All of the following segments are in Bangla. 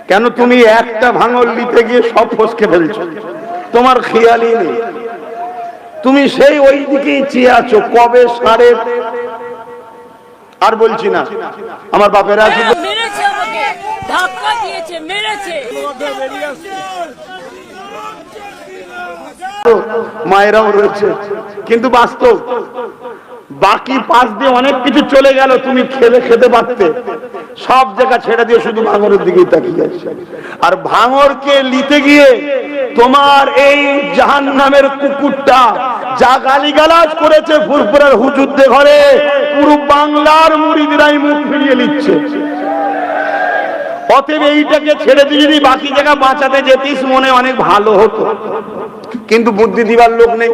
কেন তুমি একটা ভাঙল নিতে গিয়ে সব ফসকে ফেলছো, তোমার খেয়ালই নেই। তুমি সেই ওই দিকেই চেয়ে আছো কবে সাড়ে, আর বলছি না, আমার বাপেরা মেরেছে, আমাকে ধাক্কা দিয়েছে, মেরেছে। মায়েরাও রয়েছে, কিন্তু বাস্তব বাকি পাশ দিয়ে অনেক কিছু চলে গেল, তুমি খেতে পারতে, সব জায়গা ছেড়ে দিয়ে শুধু ভাঙরের দিকেই তাকিয়ে আছে। আর ভাঙরকে নিতে গিয়ে তোমার এই জাহান্নামের কুকুরটা যা গালিগালাজ করেছে ফুরফুরার হুজুরদের ঘরে, পুরো বাংলার মুরিদরাই মুখ ফিরিয়ে নিচ্ছে। অতএব এইটাকে ছেড়ে দিয়ে যদি বাকি জায়গা বাঁচাতে যেতিস মনে অনেক ভালো হতো, কিন্তু বুদ্ধি দিবার লোক নেই।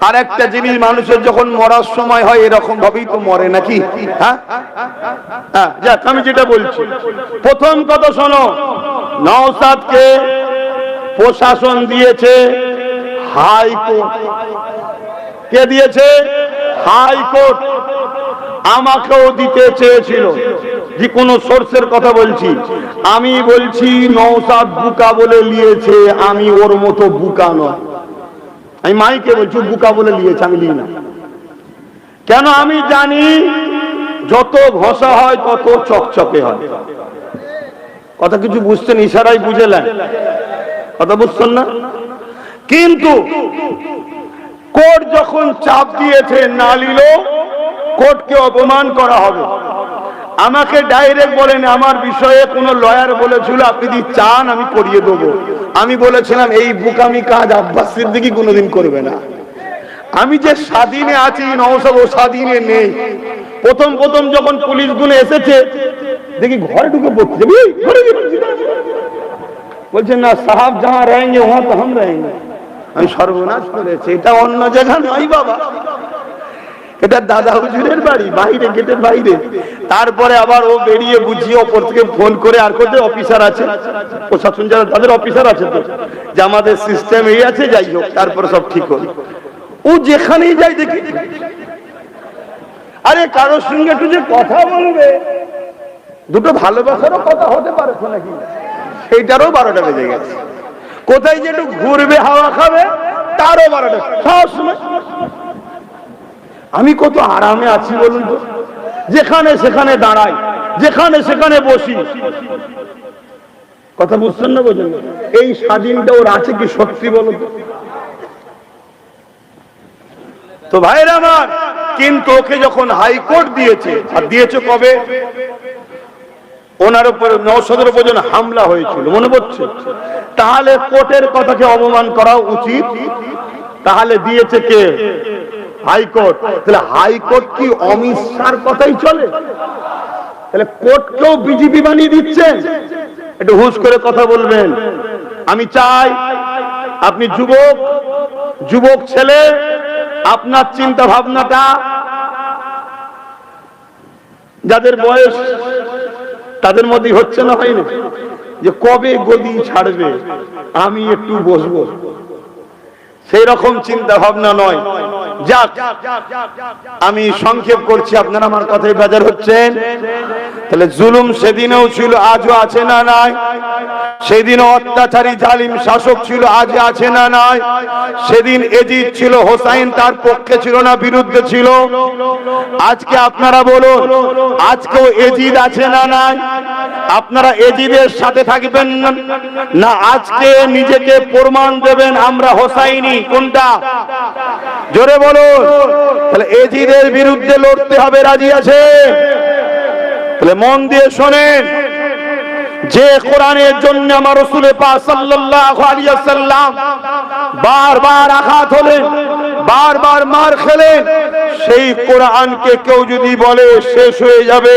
আর একটা জিনিস, মানুষের যখন মরার সময় হয় এরকম ভাবেই তো মরে নাকি? হ্যাঁ, যাক আমি যেটা বলছি, প্রথম কথা শোনো, নওশাদকে প্রশাসন দিয়েছে হাইকোর্ট। কে দিয়েছে? হাইকোর্ট। আমাকেও দিতে চেয়েছিল, যে কোনো সোর্সের কথা বলছি, আমি বলছি নওশাদ বুকা বলে নিয়েছে, আমি ওর মতো বুকা নয়। আমি মাইকে বলছি বুকা বলে নিয়েছে, আমি নিই না। কেন? আমি জানি যত ঘষা হয় তত চকচকে হয়। কথা কিছু বুঝছেন? ইশারায় বুঝেলেন? কথা বুঝছেন না? কিন্তু কোর্ট যখন চাপ দিয়েছে না নিল, কোর্টকে অপমান করা হবে। আমাকে ডাইরেক্ট বলেন, আমার বিষয়ে কোন লয়ার বলেছিল আপনি যদি চান আমি করিয়ে দেবো। আমি বলেছিলাম এই বুকামি কাজ আব্বাস সিদ্দিকী কোনোদিন করবে না। আমি যে স্বাধীনে আছি, নওশাদ ও স্বাধীনে নেই। প্রথম প্রথম যখন পুলিশ গুলো এসেছে দেখি ঘরে ঢুকে পড়ছে, বলছেন না সাহাব যাহা রয়েঙ্গে ওহা তো হাম রয়েঙ্গে। আমি সর্বনাশ করেছি, এটা অন্য জায়গা নয় বাবা, এটা দাদা হুজুরের বাড়ি, বাইরে, গেটের বাইরে। তারপরে আবার ও বেরিয়ে বুঝিয়ে ওপর থেকে ফোন করে, আর কোথায় অফিসার আছে, প্রশাসন যারা তাদের অফিসার আছে তো, যে আমাদের সিস্টেম এই আছে, যাই হোক তারপরে সব ঠিক হল। ও যেখানেই যাই দেখি, আরে কারোর সঙ্গে একটু যে কথা বলবে, দুটো ভালোবাসারও কথা হতে পারে নাকি, সেইটারও 12টা বেজে গেছে। কোথায় যে একটু ঘুরবে, হাওয়া খাবে, তারও 12টা। সব সময় আমি কত আরামে আছি বলুন তো, যেখানে সেখানে দাঁড়াই, যেখানে সেখানে বসি। কথা বুঝছেন না? বোঝেন? এই স্বাধীনটা ওর আছে কি সত্যি বলুন তো ভাইরা আমার। কিন্তু ওকে যখন হাইকোর্ট দিয়েছে, আর দিয়েছে কবে? ওনার উপর, নওশাদের উপর যখন হামলা হয়েছিল, মনে পড়ছে? তাহলে কোর্টের কথাকে অপমান করা উচিত। তাহলে দিয়েছে কে? হাইকোর্ট। তাহলে হাইকোর্ট কি অমিত শাহর কথাই চলে? তাহলে কোর্টকেও বিজেপি বানিয়ে দিচ্ছেন। একটু হুঁশ করে কথা বলবেন। আমি চাই আপনি যুবক ছেলে, আপনার চিন্তা ভাবনাটা, যাদের বয়স তাদের মধ্যে হচ্ছে না, হয়নি, যে কবে গদি ছাড়বে আমি একটু বসবো, সেই রকম চিন্তা ভাবনা নয়। যাক, আমি সংক্ষেপ করছি, আপনারা আমার কথায় বেজার হচ্ছেন। তাহলে জুলুম সেদিনও ছিল, আজও আছে না নাই? সেদিনও অত্যাচারী জালিম শাসক ছিল, আজ আছে না নাই? সেদিন এজিদ ছিল, হোসাইন তার পক্ষে ছিল না বিরুদ্ধে ছিল? আজকে আপনারা বলুন, আজকেও এজিদ আছে না নাই? আপনারা এজিদের সাথে থাকবেন না আজকে নিজেকে প্রমাণ দেবেন আমরা হোসাইনি? কোনটা? জোরে বলুন। তাহলে এজিদের বিরুদ্ধে লড়তে হবে, রাজি আছে? তাহলে মন দিয়ে শোনেন, যে কোরআনের জন্য আমার রাসূল পাক সাল্লাল্লাহু আলাইহি ওয়াসাল্লাম বারবার আঘাত হলেন, বারবার মার খেলেন, সেই কোরআনকে কেউ যদি বলে শেষ হয়ে যাবে,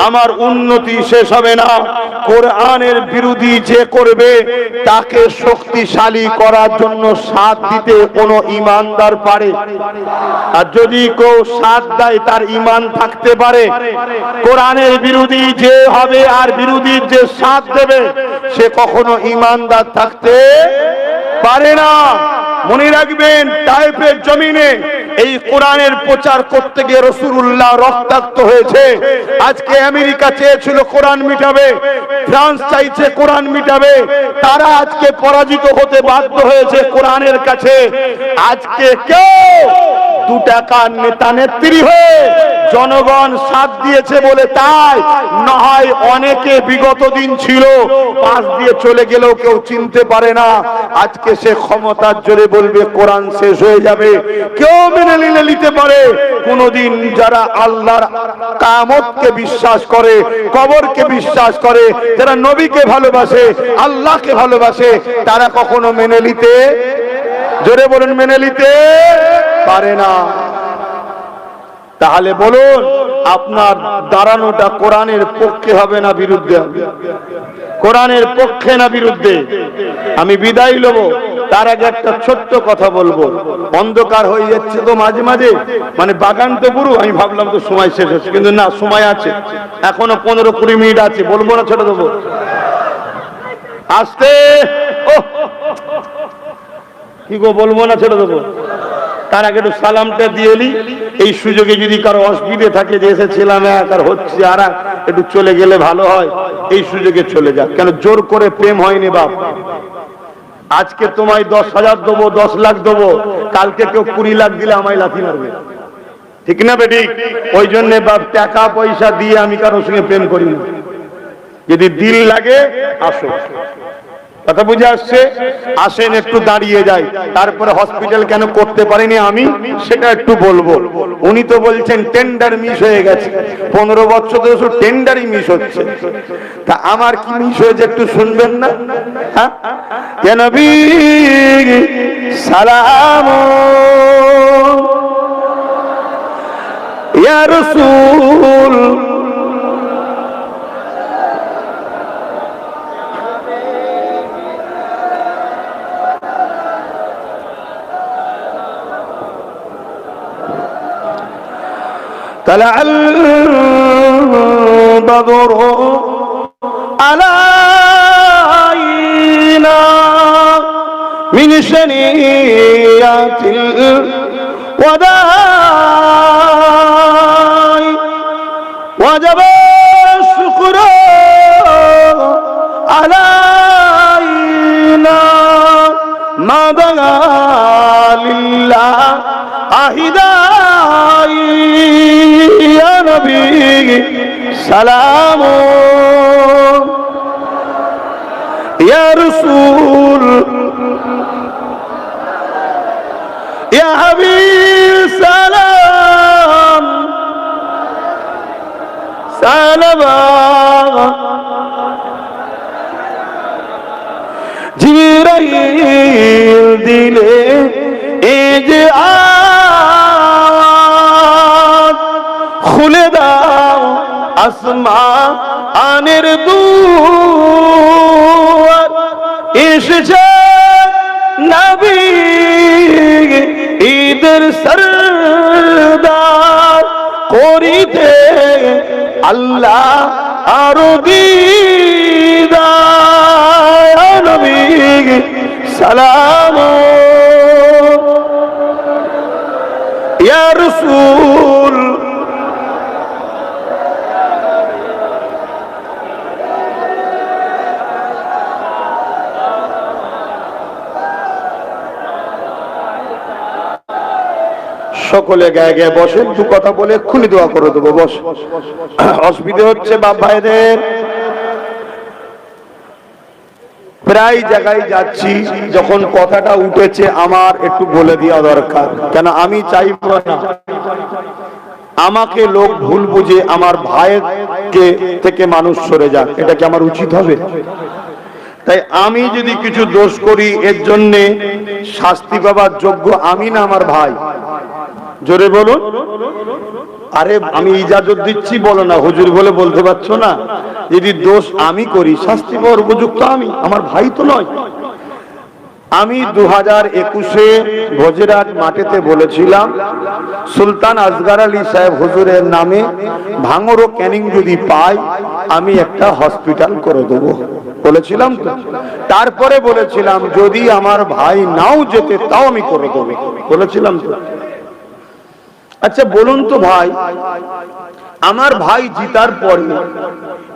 আমার উন্নতি শেষ হবে না। কোরআনের বিরোধী যে করবে তাকে শক্তিশালী করার জন্য সাথ দিতে কোন ঈমানদার পারে? আর যদি কেউ সাথ দেয় তার ঈমান থাকতে পারে। কোরআনের বিরোধী যে হবে আর বিরোধীর যে সাথ দেবে সে কখনো ঈমানদার থাকতে পারে না। মনে রাখবেন, তায়েফের জমিনে এই কোরআনের প্রচার করতে গিয়ে রাসূলুল্লাহ রক্তাক্ত হয়েছে। আজকে আমেরিকা চেয়েছিল কোরআন মিটাবে, ফ্রান্স চাইছে কোরআন মিটাবে, তারা আজকে পরাজিত হতে বাধ্য হয়েছে কোরআনের কাছে। আজকে কেউ 2 টাকার নেতা নেত্রী হয়ে জনগণ সাথ দিয়েছে বলে তাই নয়, অনেকে বিগত দিন ছিল পাশ দিয়ে চলে গেলেও কেউ চিনতে পারে না। আজকে সে ক্ষমতার জোরে বলবে কোরআন শেষ হয়ে যাবে, কেউ মেনে নিতে পারে। কোনদিন যারা আল্লাহর কিয়ামতকে বিশ্বাস করে, কবরকে বিশ্বাস করে, যারা নবীকে ভালোবাসে, আল্লাহকে ভালোবাসে, তারা কখনো মেনে নিতে, জোরে বলুন, মেনে নিতে পারে না। তাহলে বলুন, আপনার দাঁড়ানোটা কোরআনের পক্ষে হবে না বিরুদ্ধে হবে? কোরআনের পক্ষে না বিরুদ্ধে? আমি বিদায় নেব, তার আগে একটা ছোট্ট কথা বলবো। অন্ধকার হয়ে যাচ্ছে তো মাঝে মাঝে, মানে বাগান তো পুরো, আমি ভাবলাম তো সময় শেষ হচ্ছে, কিন্তু না, সময় আছে, এখনো 15-20 মিনিট আছে। বলবো না ছেড়ে দেবো? আসতে কি গো, বলবো না ছেড়ে দেবো? তার আগে একটু সালামটা দিয়ে এলি। এই সুযোগে যদি কারো অসুবিধে থাকে যে এসেছিলাম আর হচ্ছে আর একটু চলে গেলে ভালো হয়, এই সুযোগে চলে যাক। কেন জোর করে প্রেম হয়নি বাপ। আজকে তোমায় 10,000 দেবো, 10 লাখ দেবো, কালকে কেউ 20 লাখ দিলে আমায় লাথি মারবে, ঠিক না বেটি? ওই জন্য বাপ টাকা পয়সা দিয়ে আমি কারোর সঙ্গে প্রেম করি না। যদি দিল লাগে আসো, কথা বুঝে আসছে? আসেন, একটু দাঁড়িয়ে যাই, তারপরে হসপিটাল কেন করতে পারিনি আমি সেটা একটু বলবো। উনি তো বলছেন টেন্ডার মিস হয়ে গেছে, 15 বছর ধরে শুধু টেন্ডারই মিস হচ্ছে। তা আমার কি মিস হয়েছে একটু শুনবেন না? হ্যাঁ, ইয়া নবী সালাম, ইয়া রাসূল طلع البدر علينا من ثنيات الوداع وجب الشكر علينا ما بقى لله أهداي يا نبي سلام يا رسول يا حبيب سلام سلام জিবরাইল দিলে এই যে খুলে দাও আসমানের দুয়ার, এসেছে নবী ঈদের সরদার, করিতে আল্লাহ আরো দিদার। নবী সালাম ইয়া রাসূল সকলে গায়ে গায়ে বসেন, 2 কথা বলে এক্ষুনি দোয়া করে দেবো। বস, অসুবিধে হচ্ছে বাপ ভাইদের। প্রায় জায়গায় যাচ্ছি, যখন কথাটা উঠেছে আমার একটু বলে দেওয়া দরকার। কেন আমি চাইব না আমাকে লোক ভুল বুঝে আমার ভাইকে থেকে মানুষ সরে যাক, এটা কি আমার উচিত হবে? তাই আমি যদি কিছু দোষ করি এর জন্য শাস্তি পাবার যোগ্য আমি না আমার ভাই? জোরে বলুন। আরে আমি ইজাজত দিচ্ছি বলো না, হুজুর বলে বলতে পারছো না? যদি দোষ আমি করি শাস্তি পাওয়ার উপযুক্ত আমি, আমার ভাই তো নয়। আমি 2021-এ ভোজরাট মাঠেতে বলেছিলাম সুলতান আসগর আলী সাহেব হুজুরের নামে ভাঙর ও ক্যানিং যদি পাই আমি একটা হসপিটাল করে দেবো বলেছিলাম তো। তারপরে বলেছিলাম যদি আমার ভাই নাও যেতে তাও আমি করে দেবো বলেছিলাম তো। আচ্ছা বলুন তো ভাই, আমার ভাই জিতার পরে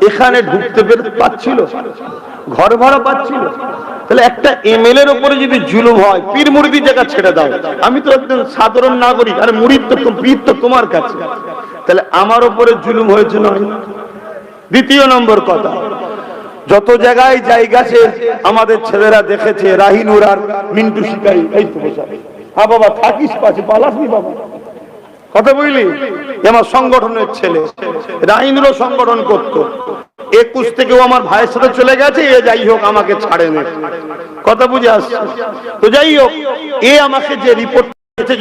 এখানে ঢুকতে পারছিল? ঘর ভাড়া পাচ্ছিল? তাহলে একটা এমএলএর উপরে যদি জুলুম হয়, পীর মুরিদি জায়গা ছেড়ে দাও, আমি তো একজন সাধারণ নাগরিক, আর মুরিদ তো পীর তো তোমার কাছে, তাহলে আমার উপরে জুলুম হয়েছে না? দ্বিতীয় নম্বর কথা, যত জায়গায় জায়গা আছে আমাদের ছেলেরা দেখেছে, রাহিনুর আর মিন্টু শিকারি, এই তো বসা, হ্যাঁ বাবা থাকিস পাশে, পালাসনি বাবা, কথা বুঝলি? আমার সংগঠনের ছেলে রাহিনুরও সংগঠন করত, 21 থেকেও আমার ভাইয়ের সাথে চলে গেছে, এ যাই হোক আমাকে ছাড়ে না, কথা বুঝে আসছে তো। যাই হোক, এ আমাকে যে রিপোর্ট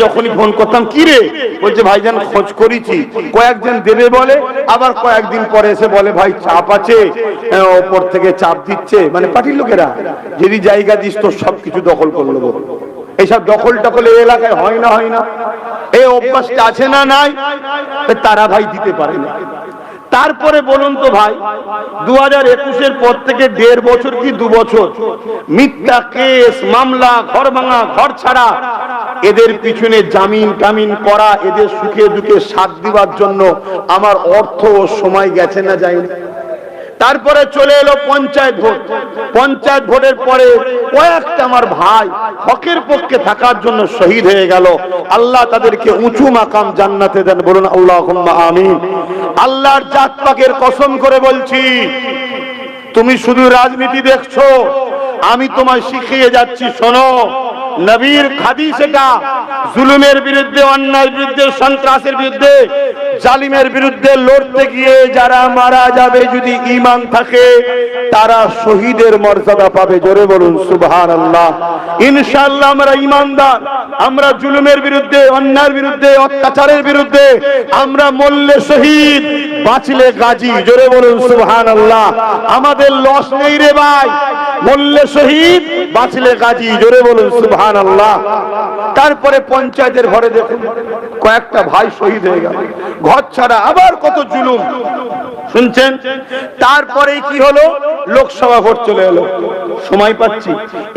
যখনই ফোন করতাম, কি রে, বলছে ভাইজান খোঁজ করেছি, কয়েকজন দেবে বলে, আবার কয়েকদিন পরে এসে বলে ভাই চাপ আছে, ওপর থেকে চাপ দিচ্ছে, মানে পার্টির লোকেরা, যদি জায়গা দিস তো সবকিছু দখল করে নেবো। এইসব দখল টখল এই এলাকায় হয় না, হয় না? এই অভ্যাসটা আছে না নাই? তারা ভাই দিতে পারে না। তারপরে বলুন তো ভাই, 2021-এর পর থেকে 1.5 বছর কি 2 বছর মিথ্যা কেস মামলা, ঘর ভাঙা, ঘর ছাড়া, এদের পিছনে জামিন টামিন করা, এদের সুখে দুঃখে সাথ দিবার জন্য আমার অর্থ ও সময় গেছে না যায়নি? তারপরে চলে এলো পঞ্চায়েত ভোট। পঞ্চায়েত ভোটের পরে কয়েকটা আমার ভাই হকের পক্ষে থাকার জন্য শহীদ হয়ে গেল। আল্লাহ তাদেরকে উঁচু মাকাম জান্নাতে দেন, বলুন আল্লাহুম্মা আমিন। আল্লাহর জাত পাকের কসম করে বলছি, তুমি শুধু রাজনীতি দেখছো, আমি তোমায় শিখিয়ে যাচ্ছি, শোনো, নবীর হাদিস এটা, জুলুমের বিরুদ্ধে, অন্যায়ের বিরুদ্ধে, সন্ত্রাসের বিরুদ্ধে, জালিমের বিরুদ্ধে লড়তে গিয়ে যারা মারা যাবে যদি ঈমান থাকে, তারা শহীদের মর্যাদা পাবে। জোরে বলুন সুবহানাল্লাহ। ইনশাআল্লাহ আমরা ঈমানদার, আমরা জুলুমের বিরুদ্ধে, অন্যায়ের বিরুদ্ধে, অত্যাচারের বিরুদ্ধে আমরা মরলে শহীদ, বাঁচলে গাজী। জোরে বলুন সুবহানাল্লাহ। আমাদের লস নেই রে ভাই, মরলে শহীদ, বাঁচলে গাজী। জোরে বলুন সুবহানাল্লাহ। তারপরে পঞ্চায়েতের ঘরে দেখুন কয়েকটা ভাই শহীদ হয়ে গেল, ঘর ছাড়া, আবার কত জুলুম শুনছেন। তারপরে কি হলো, লোকসভা ভোট চলে এলো, সময় পাচ্ছি,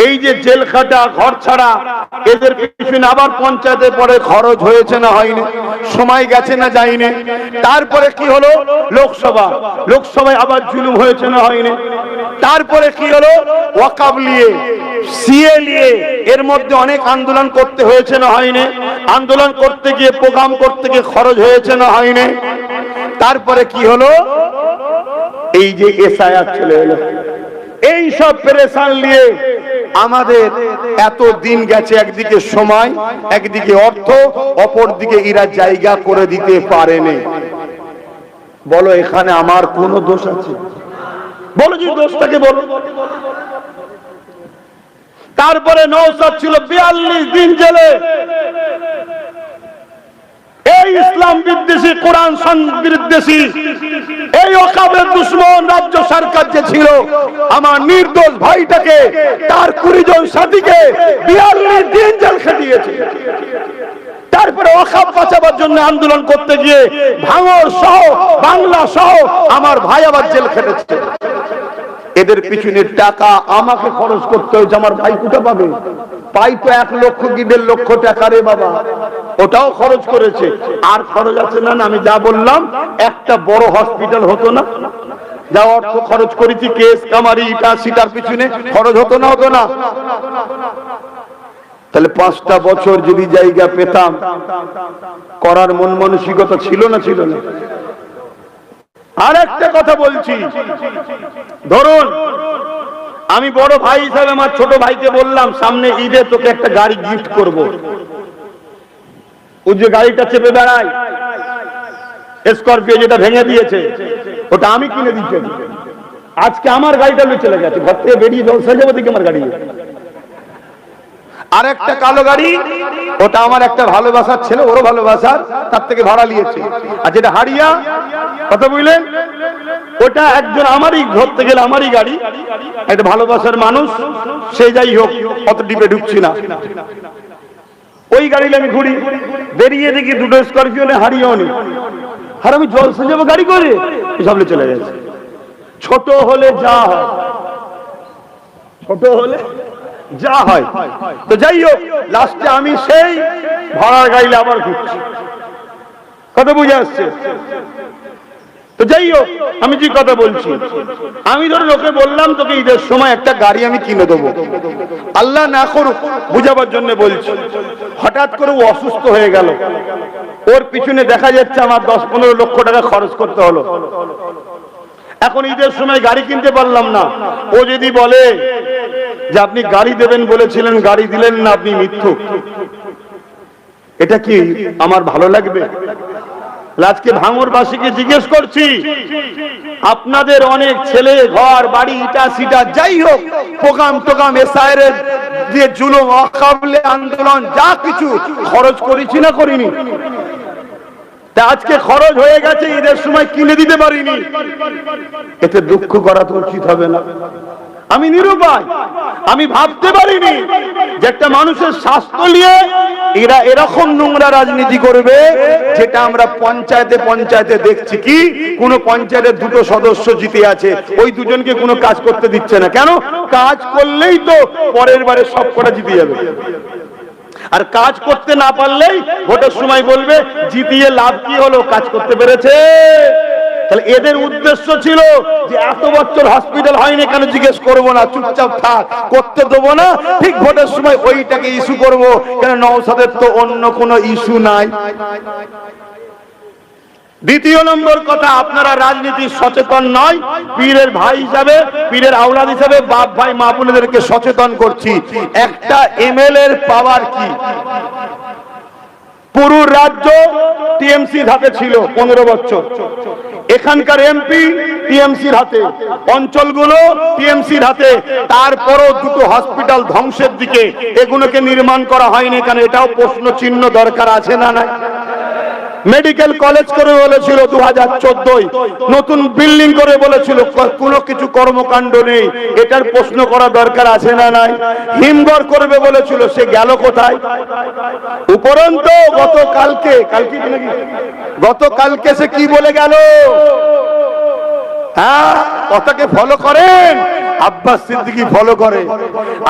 এই যে জেল খাটা, ঘর ছাড়া, এদের পিছনে আবার পঞ্চায়েতের পরে খরচ হয়েছে না হয়নি, সময় গেছে না যায়নি। তারপরে কি হলো, লোকসভা, লোকসভায় আবার জুলুম হয়েছে না হয়নি। তারপরে কি হলো, ওয়াকফ নিয়ে, সিএ নিয়ে, এর মধ্যে অনেক আন্দোলন করতে হয়েছে না হয়নি, আন্দোলন করতে গিয়ে, প্রোগ্রাম করতে গিয়ে খরচ হয়েছে না হয়নি। তারপরে কি হলো, এই যে এসআইআর চলে এলো, এই সব পেরেশান নিয়ে আমাদের এত দিন গেছে, একদিকে সময়, একদিকে অর্থ, অপর দিকে এরা জায়গা করে দিতে পারেনি। বলো এখানে আমার কোনো দোষ আছে? বলো যে দোষটাকে বলো। তারপরে নওশাদ ছিল 42 দিন জেলে, এই ইসলাম বিদ্বেষী, কোরআন বিদ্বেষী, এই ওয়াকফের দুশমন রাজ্য সরকার যে ছিল, আমার নির্দোষ ভাইটাকে, তার 20 জন সাথীকে 42 দিন জেল খাটিয়েছে। তারপরে ওয়াকফ বাঁচাবার জন্য আন্দোলন করতে গিয়ে ভাঙড় সহ, বাংলা সহ আমার ভাই আবার জেল খেটেছে। এদের পিছনে টাকা আমাকে খরচ করতে হয়েছে, আমার ভাই কোথা পাবে? পাই তো 1 লক্ষ কি 1.5 লক্ষ টাকা রে বাবা, ওটাও খরচ করেছে। আর খরচ আছে না? আমি যা বললাম, একটা বড় হসপিটাল হতো না, যা অর্থ খরচ করেছি, কেস কামারি, ইটা সিটার পিছনে খরচ হতো না, হতো না? তাহলে 5টা বছর যদি জায়গা পেতাম, করার মন মানসিকতা ছিল না, ছিল না? আর একটা কথা বলছি, ধরুন আমি বড় ভাই হিসাবে আমার ছোট ভাইকে বললাম, সামনে ঈদে তোকে একটা গাড়ি গিফট করব। ও যে গাড়িটা চেপে বেড়ায়, স্করপিও যেটা ভেঙে দিয়েছে, ওটা আমি কিনে দিচ্ছি। আজকে আমার গাড়িটা নিয়ে চলে গেছে, ঘর থেকে বেরিয়ে জলসা যাবো দিকে আমার গাড়ি। আর একটা কালো গাড়ি, ওটা আমার একটা ভালোবাসার ছেলে, ওরও ভালোবাসার, তার থেকে ভাড়া নিয়েছে। আর যেটা হারিয়া, কথা বুঝলেন, ওটা একজন আমারই ধরতে গেলে আমারই গাড়ি, একটা ভালোবাসার মানুষ, সে যাই হোক অত ডিপে ঢুকছি না। ওই গাড়িতে আমি ঘুরি, বেরিয়ে দেখি দুটো স্করপিও হারিয়েও নেই। আর আমি জলসে যাবো গাড়ি করে, সামনে চলে গেছে। ছোট হলে যা হয়, ছোট হলে যা হয়। তো যাই হোক, লাস্টে আমি সেই ভাড়ার গাড়িতে আবার ঘুরছি। কথা বুঝে আসছে? তো যাই হোক, আমি যে কথা বলছি, আমি ধরো লোকে বললাম তোকে ঈদের সময় একটা গাড়ি আমি কিনে দেবো, আল্লাহ না করুক বুঝাবার জন্য বলছি। হঠাৎ করে ও অসুস্থ হয়ে গেল, ওর পিছনে দেখা যাচ্ছে আমার 10-15 লক্ষ টাকা খরচ করতে হলো। এখন ঈদের সময় গাড়ি কিনতে পারলাম না। ও যদি বলে যে আপনি গাড়ি দেবেন বলেছিলেন, গাড়ি দিলেন না, আপনি মিথ্যুক, এটা কি আমার ভালো লাগবে? আজকে ভাঙরবাসীকে জিজ্ঞেস করছি, আপনাদের অনেক ছেলে ঘর বাড়ি ইটা সিটা যাই হোক প্রোগ্রাম টোগ্রাম এসআইয়ের দিয়ে জুলুম অকাবলে আন্দোলন যা কিছু খরচ করেছি না করিনি? তা আজকে খরচ হয়ে গেছে, ঈদের সময় কিনে দিতে পারিনি, এতে দুঃখ করা তো উচিত হবে না? আমি নিরুপায়, আমি ভাবতে পারিনি যে একটা মানুষের স্বাস্থ্য নিয়ে এরা এরকম নোংরা রাজনীতি করবে, যেটা আমরা পঞ্চায়েতে পঞ্চায়েতে দেখছি। কি কোন পঞ্চায়েতের 2টো সদস্য জিতে আছে, ওই দুজনকে কোনো কাজ করতে দিচ্ছে না। কেন? কাজ করলেই তো পরের বারে সব কটা জিতে যাবে, আর কাজ করতে না পারলেই ভোটের সময় বলবে জিতিয়ে লাভ কি হলো, কাজ করতে পেরেছে। তাহলে এদের উদ্দেশ্য ছিল যে এত বছর হসপিটাল হয়নি কেন জিজ্ঞেস করবো না, চুপচাপ থাক, করতে দেবো না, ঠিক ভোটের সময় ওইটাকে ইস্যু করবো। কেন? নওশাদের তো অন্য কোনো ইস্যু নাই। দ্বিতীয় নম্বর কথা, আপনারা রাজনীতি সচেতন নয়। পীরের ভাই হিসাবে, পীরের আওলাদ হিসাবে বাপ ভাই মা বোনেদেরকে সচেতন করছি। একটা এমএলএ এর পাওয়ার কি? পুরো রাজ্য টিএমসির হাতে ছিল 15 বছর, এখানকার এমপি টিএমসির হাতে, অঞ্চলগুলো টিএমসির হাতে। তারপরও 2টো হসপিটাল ধ্বংসের দিকে, এগুলোকে নির্মাণ করা হয়নি কেন? এটাও প্রশ্ন চিহ্ন দরকার আছে না নাই? মেডিকেল কলেজ করে বলেছিল 2014, নতুন বিল্ডিং করে বলেছিল, কোনো কিছু কর্মকাণ্ড নেই, এটার প্রশ্ন করা দরকার আছে না নাই? হিমঘর করবে বলেছিল, সে গেল কোথায়? উপরন্তু গতকালকে সে কি বলে গেল? হ্যাঁ, কথাকে ফলো করেন, আব্বাস সিদ্দিকী ফলো করে।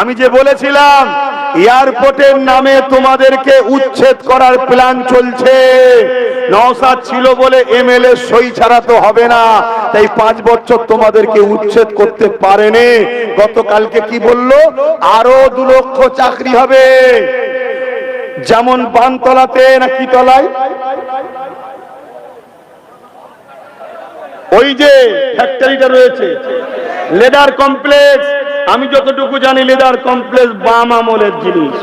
আমি যে বলেছিলাম এয়ারপোর্টের নামে তোমাদেরকে উচ্ছেদ করার প্ল্যান চলছে, নওশাদ ছিল বলে এমএলএ সই ছাড়া তো হবে না, তাই 5 বছর তোমাদেরকে উচ্ছেদ করতে পারেনি। গতকালকে কি বললো? আরো 2 লক্ষ চাকরি হবে, যেমন বানতলাতে না কি তলায়, ওই যে ফ্যাক্টরিটা রয়েছে লেদার কমপ্লেক্স, আমি যতটুকু জানি লেদার কমপ্লেক্স বাম আমলের জিনিস।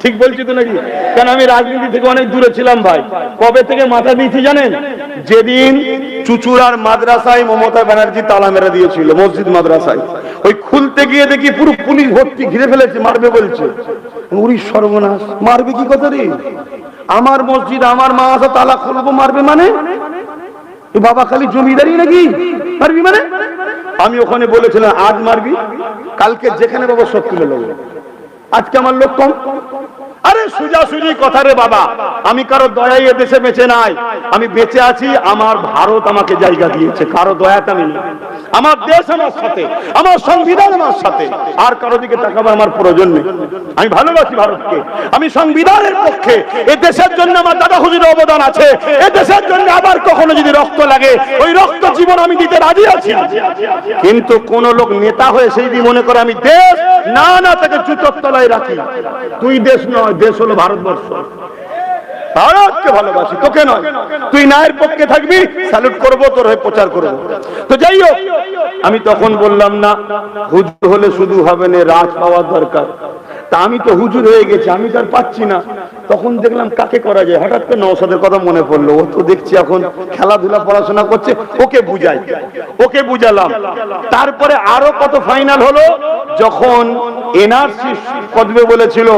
ঠিক বলছি তো নাকি? কেন আমি রাজনীতি থেকে অনেক দূরে ছিলাম ভাই। কবে থেকে মাথা দিয়েছি জানেন? যেদিন চুচুড়ার মাদ্রাসায় মমতা ব্যানার্জি তালা মেরে দিয়েছিল, মসজিদ মাদ্রাসায়, ওই খুলতে গিয়ে দেখি পুরো পুলিশ ভর্তি, ঘিরে ফেলেছে, মারবে বলছে। উরি সর্বনাশ, মারবে কি কথা রে? আমার মসজিদ আমার মাদ্রাসা তালা খুলবো, মারবে মানে? বাবা খালি জমিদারি নাকি? মারবি মানে? আমি ওখানে বলেছিলাম আজ মারবি, কালকে যেখানে বাবা সব তুলে নেবো। আজকে আমার লোক কম। আরে সোজাসুজি কথা রে বাবা, আমি কারো দয়ায় এ দেশে বেঁচে নাই, আমি বেঁচে আছি, আমার ভারত আমাকে জায়গা দিয়েছে, কারো দয়াতে আমি না। আমার দেশ আমার সাথে, আমার সংবিধান আমার সাথে, আর কারো দিকে তাকাবে আমার প্রয়োজন নেই। আমি ভালোবাসি ভারতকে, আমি সংবিধানের পক্ষে। এ দেশের জন্য আমার দাদা হুজুরের অবদান আছে, এ দেশের জন্য আবার কখনো যদি রক্ত লাগে, ওই রক্ত জীবন আমি দিতে রাজি আছি। কিন্তু কোন লোক নেতা হয়ে সেই দিন মনে করে আমি দেশ, না না, তাকে জুতোর তলায় রাখি। তুই দেশ নয়, দেশ হলো ভারতবর্ষ। ভারতকে ভালোবাসি, তোকে নয়। তুই ন্যায়ের পক্ষে থাকবি, স্যালুট করবো, তোর হয়ে প্রচার করবো। তো যাই হোক, আমি তখন বললাম না, হুজুর হলে শুধু হবে না, রাজ পাওয়ার দরকার। তা আমি তো হুজুর হয়ে গেছি, আমি তো আর পাচ্ছি না। তখন দেখলাম কাকে করা যায়, হঠাৎ করে নওশাদের কথা মনে পড়লো। ও তো দেখছি এখন খেলাধুলা পড়াশোনা করছে, ওকে বুঝাই, ওকে বুঝালাম। তারপরে আরো কত ফাইনাল হলো, যখন এনআরসি পদবে বলেছিল,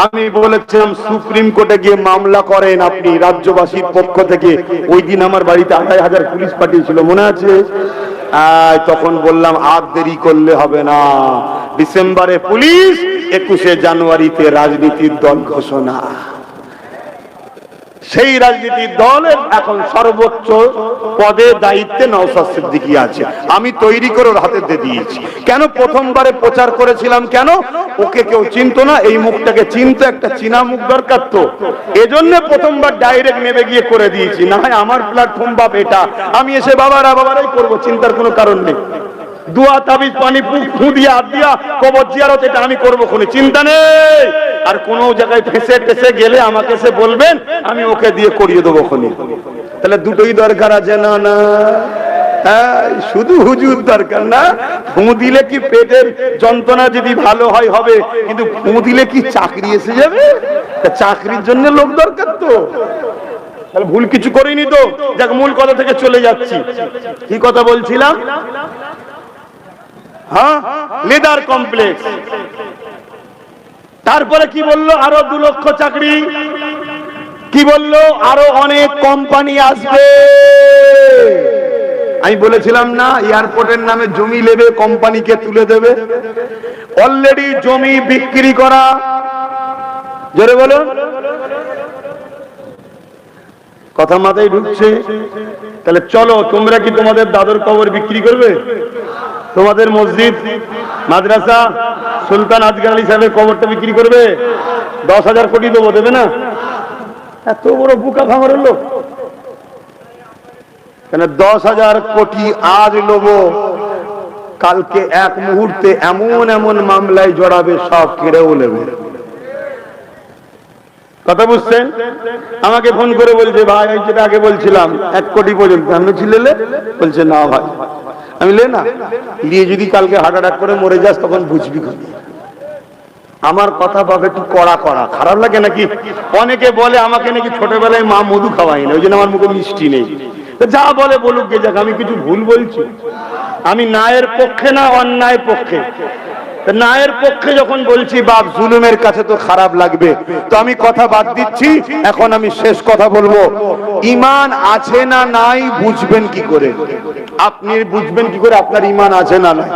আমি বলেছিলাম সুপ্রিম কোর্টে গিয়ে মামলা করেন আপনি রাজ্যবাসীর পক্ষ থেকে। ওই দিন আমার বাড়িতে ২৫০০ পুলিশ পাঠিয়েছিল, মনে আছে? তখন বললাম আর দেরি করলে হবে না, ডিসেম্বরে পুলিশ, ২১শে জানুয়ারিতে রাজনীতির দল ঘোষণা। সেই রাজনীতির দলের এখন সর্বোচ্চ পদে দায়িত্বে নওশাদ সিদ্দিকী আছে। আমি তৈরি করে ওর হাতে দিয়ে দিয়েছি। কেন? প্রথমবারে প্রচার করেছিলাম, কেন? ওকে কেউ চিনতো না, এই মুখটাকে চিনতো, একটা চীনা মুখ দরকার তো, এজন্য প্রথমবার ডাইরেক্ট নেমে গিয়ে করে দিয়েছি। না হয় আমার প্ল্যাটফর্ম বাপ এটা, আমি এসে বাবারাই করবো, চিন্তার কোনো কারণ নেই। দুয়া তাবিজ পানি ফু দিয়া হাত দিয়া কবর জিয়ারত, এটা আমি করবো, কোনো চিন্তা নেই। আর কোন জায়গায় ফেসে টেসে গেলে আমাকে সে বলবেন, আমি ওকে দিয়ে করিয়ে দেবো খনি। তাহলে দুটোই দরকার আছে না? না, শুধু হুজুর দরকার না, ফু দিলে কি পেটের যন্ত্রণা যদি ভালো হয় হবে, কিন্তু ফু দিলে কি চাকরি এসে যাবে? চাকরির জন্য লোক দরকার তো। তাহলে ভুল কিছু করিনি তো। যাক, মূল কথা থেকে চলে যাচ্ছি। কি কথা বলছিলাম? হ্যাঁ, লেদার কমপ্লেক্স। তারপরে কি বললো? আরো 2 লক্ষ চাকরি। কি বললো? আরো অনেক কোম্পানি আসবে। আমি বলেছিলাম না, এয়ারপোর্টের নামে জমি নেবে, কোম্পানিকে তুলে দেবে। অলরেডি জমি বিক্রি করা। জোরে বলো, কথা মাথায় ঢুকছে? তাহলে চলো, তোমরা কি তোমাদের দাদুর কবর বিক্রি করবে? তোমাদের মসজিদ, মাদ্রাসা, সুলতান আজগার আলী সাহেবের কবরটা বিক্রি করবে? 10,000 কোটি দেবো, দেবে না? এত বড় বুকা ভাঙরের লোক কেন? 10,000 কোটি আজ লোবো, কালকে এক মুহূর্তে এমন এমন মামলায় জড়াবে, সব কেড়েও নেবে। কথা বুঝছেন? আমাকে ফোন করে বলছে, ভাই আমি যেটা আগে বলছিলাম 1 কোটি পর্যন্ত, আমি ছিলে? বলছে না ভাই। আমি লে না, নিয়ে যদি কালকে হার্ট অ্যাটাক করে মরে যাস তখন বুঝবি। আমার কথা ভাবে একটু কড়া কড়া, খারাপ লাগে নাকি? অনেকে বলে আমাকে নাকি ছোটবেলায় মা মধু খাওয়াই না, ওই জন্য আমার মুখে মিষ্টি নেই। যা বলে বলুক গে যাক, আমি কিছু ভুল বলছি? আমি ন্যায়ের পক্ষে না অন্যায়ের পক্ষে? ন্যায়ের পক্ষে যখন বলছি, বাপ জুলুমের কাছে তো খারাপ লাগবে, তো আমি কথা বাদ দিচ্ছি। এখন আমি শেষ কথা বলবো, ঈমান আছে না নাই বুঝবেন কি করে? আপনি বুঝবেন কি করে আপনার ঈমান আছে না নাই?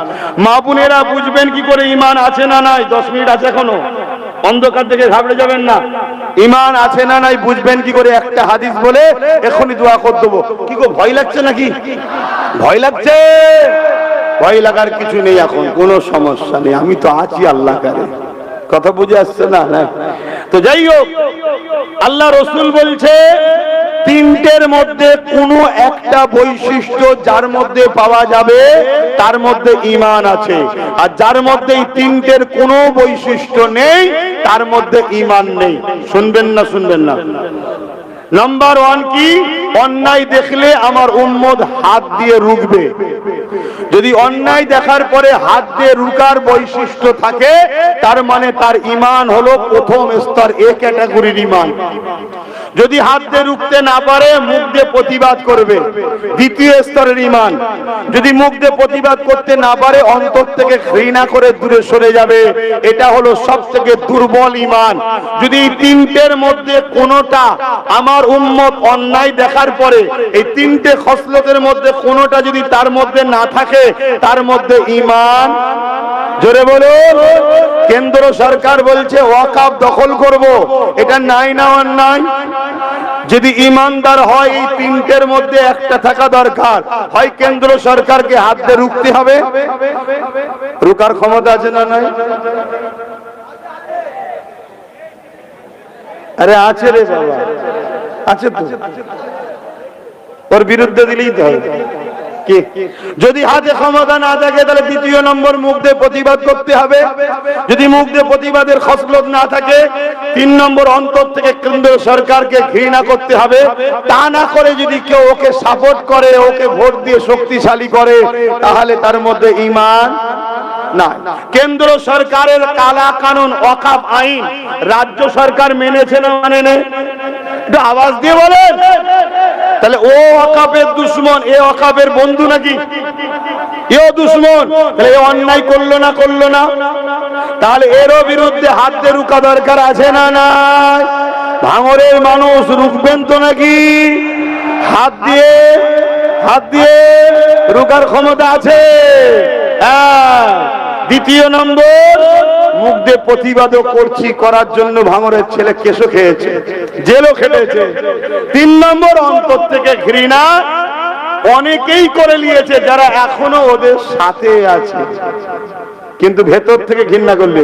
মা বোনেরা বুঝবেন কি করে ঈমান আছে না নাই? 10 মিনিট আছে এখনো, অন্ধকার থেকে ঘাবড়ে যাবেন না। ঈমান আছে না নাই বুঝবেন কি করে? একটা হাদিস বলে এখনই দোয়া করে দেবো। কি গো, ভয় লাগছে নাকি? ভয় লাগছে? ভয় লাগার কিছু নেই, এখন কোনো সমস্যা নেই, আমি তো আছি আল্লাহ করে। কথা বুঝে আসছে না? তো যাই হোক, আল্লাহ রসুল বলছে, 3টের মধ্যে কোনো একটা বৈশিষ্ট্য যার মধ্যে পাওয়া যাবে তার মধ্যে ঈমান আছে, আর যার মধ্যে এই 3টের কোনো বৈশিষ্ট্য নেই তার মধ্যে ঈমান নেই। শুনবেন না? শুনবেন না? নাম্বার 1 কি? অন্যায় দেখলে আমার উম্মত হাত দিয়ে রুখবে। যদি অন্যায় দেখার পরে হাত দিয়ে রুকার বৈশিষ্ট্য থাকে, তার মানে তার ঈমান হলো প্রথম স্তর, এ ক্যাটাগরির ঈমান। যদি হাত দিয়ে রুখতে না পারে, মুখ দিয়ে প্রতিবাদ করবে, দ্বিতীয় স্তরের ঈমান। যদি মুখ দিয়ে প্রতিবাদ করতে না পারে, অন্তর থেকে ঘৃণা করে দূরে সরে যাবে, এটা হলো সবথেকে দুর্বল ঈমান। যদি এই 3টের মধ্যে কোনোটা আমার উম্মত অন্যায় দেখার পরে, এই 3টে খসলতের মধ্যে কোনোটা যদি তার মধ্যে না থাকে, তার মধ্যে ঈমান। জোরে বলুন। কেন্দ্র সরকার বলছে ওয়াকফ দখল করব, এটা নাই না অন্যায়? যদি ইমানদার হয়, এই 3টের মধ্যে একটা থাকা দরকার। হয় কেন্দ্র সরকারকে হাত দিয়ে রুখতে হবে, রুকার ক্ষমতা আছে না নাই? আরে আছে রে বাবা, আছে তো, ওর বিরুদ্ধে দিলেই তো হবে। যদি হাতে ক্ষমতা না থাকে, তাহলে 2 নম্বর মুখ দিয়ে প্রতিবাদ করতে হবে। যদি মুখ দিয়ে প্রতিবাদের খসলত না থাকে, 3 নম্বর অন্তর থেকে কেন্দ্র সরকারকে ঘৃণা করতে হবে। তা না করে যদি কেউ ওকে সাপোর্ট করে, ওকে ভোট দিয়ে শক্তিশালী করে, তাহলে তার মধ্যে ঈমান না। কেন্দ্র সরকারের কালা কানুন ওয়াকফ আইন রাজ্য সরকার মেনেছে না মানে না? একটু আওয়াজ দিয়ে বলেন। তাহলে ও ওয়াকফের দুশমন, এ ওয়াকফের বন্ধু নাকি? এও দুশমন। তাহলে এ অন্যায় করলো না করলো না? তাহলে এরও বিরুদ্ধে হাত দিয়ে রুকা দরকার আছে না নাই? ভাঙরের মানুষ রুখবেন তো নাকি? হাত দিয়ে রুকার ক্ষমতা আছে। দ্বিতীয় নম্বর, মুখ দিয়ে প্রতিবাদও করছি করার জন্য ভাঙরের ছেলে কেশও খেয়েছে, জেলও খেটেছে। 3 নম্বর, অন্তর থেকে ঘৃণা অনেকেই করে নিয়েছে যারা এখনো ওদের সাথে আছে, কিন্তু ভেতর থেকে ঘৃণা করলে।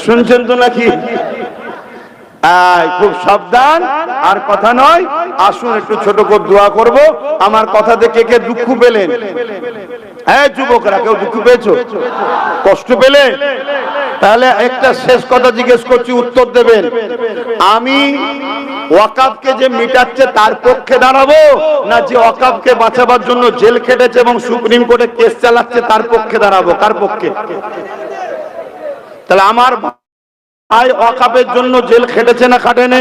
শুনছেন তো নাকি? খুব সাবধান, আর কথা নয়। আসুন একটু ছোট করে দোয়া করব। আমার কথা থেকে কে দুঃখ পেলেন? হ্যাঁ যুবকরা, কেউ দুঃখ পেয়েছো, কষ্ট পেলে? তাহলে একটা শেষ কথা জিজ্ঞেস করছি, উত্তর দেবেন। আমি ওয়াকফকে যে মিটাচ্ছে তার পক্ষে দাঁড়াবো, না যে ওয়াকফকে বাঁচাবার জন্য জেল খেটেছে এবং সুপ্রিম কোর্টে কেস চালাচ্ছে তার পক্ষে দাঁড়াবো? কার পক্ষে? তাহলে আমার ভাই ওয়াকফের জন্য জেল খেটেছে না খাটেনি?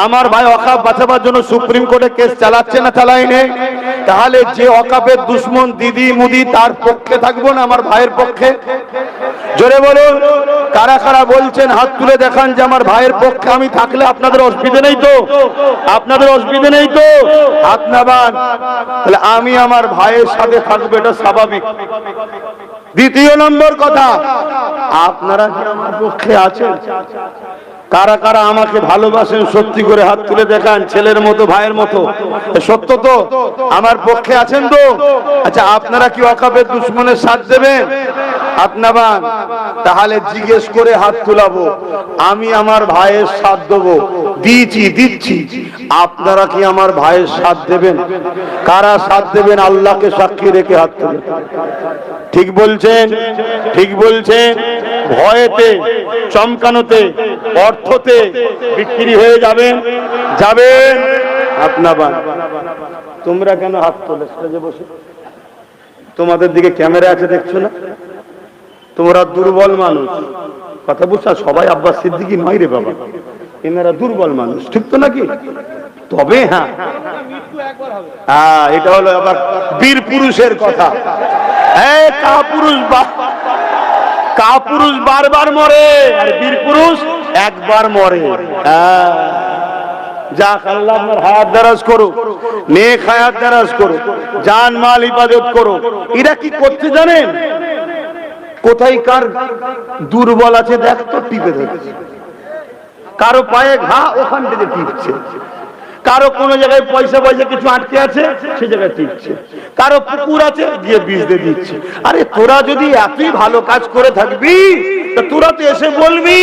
আমার ভাই ওয়াকফ বাঁচাবার জন্য সুপ্রিম কোর্টে কেস চালাচ্ছে না চালায়নি? তাহলে যে ওয়াকফের দুশমন দিদি মুদি তার পক্ষে থাকবো না আমার ভাইয়ের পক্ষে? জোরে বলুন, কারা কারা বলছেন হাত তুলে দেখান যে আমার ভাইয়ের পক্ষে আমি থাকলে আপনাদের অসুবিধা নেই তো? আপনাদের অসুবিধা নেই তো? হাত নামান। তাহলে আমি আমার ভাইয়ের সাথে থাকবো, এটা স্বাভাবিক। দ্বিতীয় নম্বর কথা, আপনারা কি আমার পক্ষে আছেন? কারা কারা আমাকে ভালোবাসেন সত্যি করে হাত তুলে দেখান, ছেলের মতো ভাইয়ের মতো। সত্য তো? আমার পক্ষে আছেন তো? আচ্ছা, আপনারা কি ওয়াকফের দুশমনের সাথ দেবেন? হাত নামান। তাহলে জিজ্ঞেস করে হাত তুলাবো, আমি আমার ভাইয়ের সাথ দেবো, দিচ্ছি। আপনারা কি আমার ভাইয়ের সাথ দেবেন? কারা সাথ দেবেন আল্লাহকে সাক্ষী রেখে হাত তুলে? ঠিক বলছেন, ঠিক বলছেন। ভয়েতে, চমকানোতে, অর্থতে বিক্রি হয়ে যাবেন। আপনার তোমরা কেন হাত তোলে? বসে তোমাদের দিকে ক্যামেরা আছে, দেখছো না? তোমরা দুর্বল মানুষ, কথা বুঝছো? সবাই আব্বাস সিদ্দিকী নয় রে বাবা, এনারা দুর্বল মানুষ, ঠিক তো নাকি? তবে হ্যাঁ, এটা হলো আবার বীর পুরুষের কথা। কাপুরুষ বারবার মরে, আর বীর পুরুষ একবার মরে। যাক, আল্লাহ আপনার হায়াত দারাজ করো, নেক হায়াত দারাজ করো, জান মাল ইবাদত করো। এরা কি করতে জানেন? কোথায় কার দুর্বল আছে দেখ তো, টিপে ধরছে। কারো পায়ে ঘা, ওখান থেকে টিপছে। কারো কোন জায়গায় পয়সা কিছু আটকে আছে, সে জায়গায় টিপছে। কারো পুকুর আছে, গিয়ে বীজ দিয়ে দিচ্ছে। আরে তোরা যদি এতই ভালো কাজ করে থাকবি, তোরা তো এসে বলবি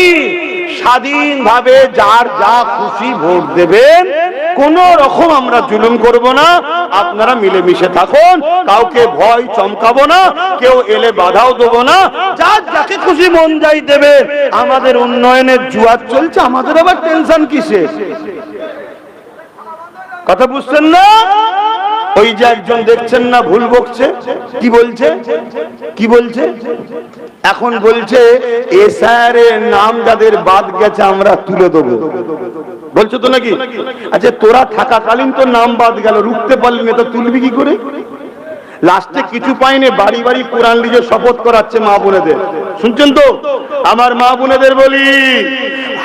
স্বাধীনভাবে যার যা খুশি ভোট দেবেন, কোন রকম আমরা জুলুম করব না, আপনারা মিলেমিশে থাকুন, কাউকে ভয় চমকাবো না, কেউ এলে বাধাও দেবো না, যার যাকে খুশি মন যাই দেবে। আমাদের উন্নয়নের জুয়ার চলছে, আমাদের আবার টেনশন কিসে? কথা বুঝছেন না? ওই যে একজন দেখছেন না ভুল বকছে, কি বলছে এখন বলছে এসআইআর নাম যাদের বাদ গেছে আমরা তুলে দেবো, বলছো তো নাকি? আচ্ছা, তোরা থাকাকালীন তো নাম বাদ গেল, রুখতে পারলি না, তো তুলবি কি করে? লাস্টে কিছু পাইনি, বাড়ি বাড়ি কোরআন লিজে শপথ করাচ্ছে মা বোনেদের। শুনছেন তো? আমার মা বোনেদের বলি,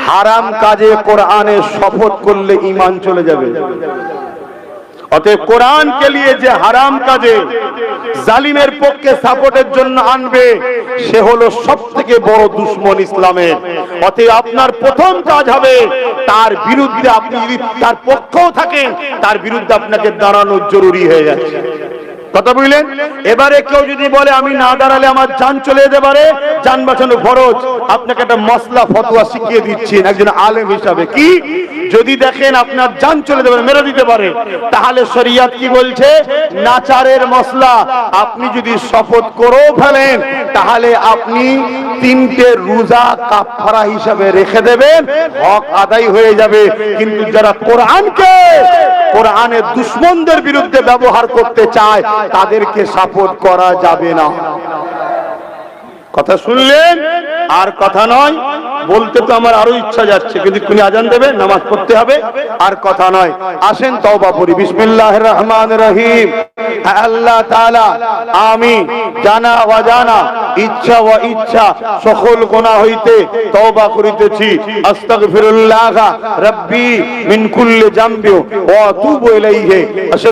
হারাম কাজে কোরআনে শপথ করলে ঈমান চলে যাবে। অতএব কোরআনকে নিয়ে যে হারাম কাজে জালিমের পক্ষে সাপোর্টের জন্য আনবে, সে হলো সবথেকে বড় দুশমন ইসলামের। অতএব আপনার প্রথম কাজ হবে তার বিরুদ্ধে, আপনি যদি তার পক্ষেও থাকেন, তার বিরুদ্ধে আপনাকে দাঁড়ানো জরুরি হয়ে যাচ্ছে। কথা বুঝলেন? এবারে কেউ যদি বলে আমি না দাঁড়ালে আমার জান চলে যেতে পারে, জান বাঁচানো ফরজ, আপনাকে একটা মসলা ফতোয়া শিখিয়ে দিচ্ছেন একজন আলেম হিসাবে। কি? যদি দেখেন আপনার জান চলে যেতে পারে, মেরে দিতে পারে, তাহলে শরীয়ত কি বলছে? নাচারের মসলা আপনি যদি শপথ করেও ফেলেন, তাহলে আপনি 3টে রোজা কাফারা হিসাবে রেখে দেবেন, হক আদায় হয়ে যাবে। কিন্তু যারা কোরআনকে, কোরআনের দুশমনদের বিরুদ্ধে ব্যবহার করতে চায়, তাদেরকে সাপোর্ট করা যাবে না। কথা শুনলেন? আর কথা নয়, বলতে তো আমার আরো ইচ্ছা যাচ্ছে, কিন্তু কোন আজান দেবে, নামাজ পড়তে হবে, আর কথা নয়। আসেন তওবা করি। বিসমিল্লাহির রহমানির রহিম। আল্লাহ তাআলা, আমি জানা অজানা, ইচ্ছা ও ইচ্ছা সকল গুনাহ হইতে তওবা করিতেছি। আস্তাগফিরুল্লাহ রাব্বি মিন কুল্লি জামবি ওয়া আতুবু ইলাইহি।